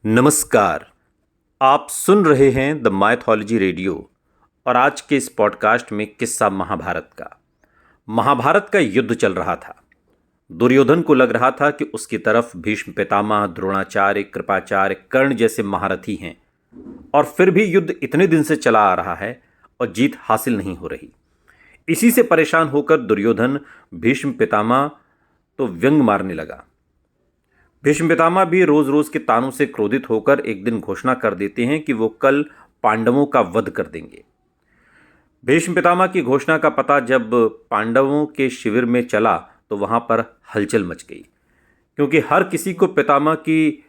नमस्कार। आप सुन रहे हैं द माइथोलॉजी रेडियो और आज के इस पॉडकास्ट में किस्सा महाभारत का युद्ध चल रहा था। दुर्योधन को लग रहा था कि उसकी तरफ भीष्म पितामह, द्रोणाचार्य, कृपाचार्य, कर्ण जैसे महारथी हैं और फिर भी युद्ध इतने दिन से चला आ रहा है और जीत हासिल नहीं हो रही। इसी से परेशान होकर दुर्योधन भीष्म पितामह तो व्यंग मारने लगा। भीष्म पितामह भी रोज रोज के तानों से क्रोधित होकर एक दिन घोषणा कर देते हैं कि वो कल पांडवों का वध कर देंगे। भीष्म पितामह की घोषणा का पता जब पांडवों के शिविर में चला तो वहां पर हलचल मच गई, क्योंकि हर किसी को पितामह की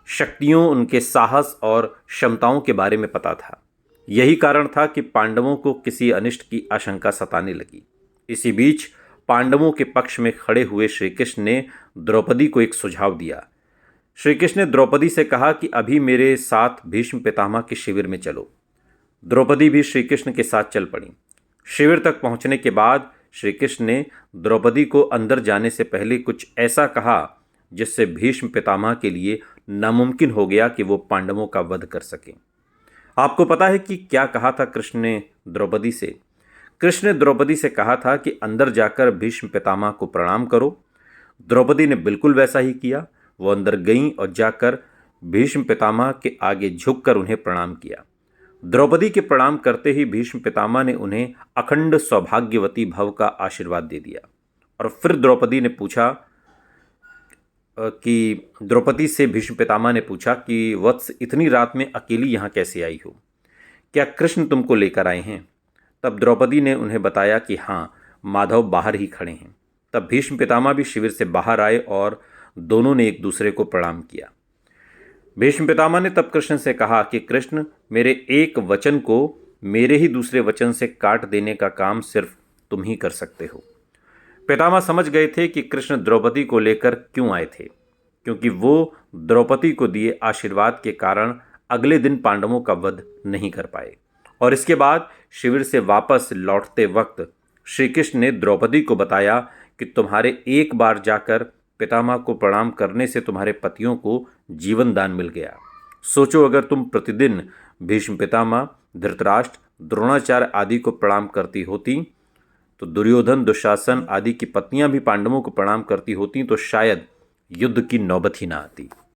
शक्तियों, उनके साहस और क्षमताओं के बारे में पता था। यही कारण था कि पांडवों को किसी अनिष्ट की आशंका सताने लगी। इसी बीच पांडवों के पक्ष में खड़े हुए श्री कृष्ण ने द्रौपदी को एक सुझाव दिया। श्री कृष्ण ने द्रौपदी से कहा कि अभी मेरे साथ भीष्म पितामह के शिविर में चलो। द्रौपदी भी श्री कृष्ण के साथ चल पड़ी। शिविर तक पहुंचने के बाद श्री कृष्ण ने द्रौपदी को अंदर जाने से पहले कुछ ऐसा कहा जिससे भीष्म पितामह के लिए नामुमकिन हो गया कि वो पांडवों का वध कर सकें। आपको पता है कि क्या कहा था कृष्ण ने द्रौपदी से? कृष्ण ने द्रौपदी से कहा था कि अंदर जाकर भीष्म पितामह को प्रणाम करो। द्रौपदी ने बिल्कुल वैसा ही किया। वो अंदर गईं और जाकर भीष्म पितामह के आगे झुककर उन्हें प्रणाम किया। द्रौपदी के प्रणाम करते ही भीष्म पितामह ने उन्हें अखंड सौभाग्यवती भव का आशीर्वाद दे दिया। और फिर द्रौपदी से भीष्म पितामह ने पूछा कि वत्स, इतनी रात में अकेली यहाँ कैसे आई हो? क्या कृष्ण तुमको लेकर आए हैं? तब द्रौपदी ने उन्हें बताया कि हाँ, माधव बाहर ही खड़े हैं। तब भीष्म पितामह भी शिविर से बाहर आए और दोनों ने एक दूसरे को प्रणाम किया। भीष्म पितामह ने तब कृष्ण से कहा कि कृष्ण, मेरे एक वचन को मेरे ही दूसरे वचन से काट देने का काम सिर्फ तुम ही कर सकते हो। पितामह समझ गए थे कि कृष्ण द्रौपदी को लेकर क्यों आए थे, क्योंकि वो द्रौपदी को दिए आशीर्वाद के कारण अगले दिन पांडवों का वध नहीं कर पाए। और इसके बाद शिविर से वापस लौटते वक्त श्री कृष्ण ने द्रौपदी को बताया कि तुम्हारे एक बार जाकर पितामह को प्रणाम करने से तुम्हारे पतियों को जीवन दान मिल गया। सोचो, अगर तुम प्रतिदिन भीष्म पितामह, धृतराष्ट्र, द्रोणाचार्य आदि को प्रणाम करती होती तो दुर्योधन, दुशासन आदि की पत्नियां भी पांडवों को प्रणाम करती होती तो शायद युद्ध की नौबत ही ना आती।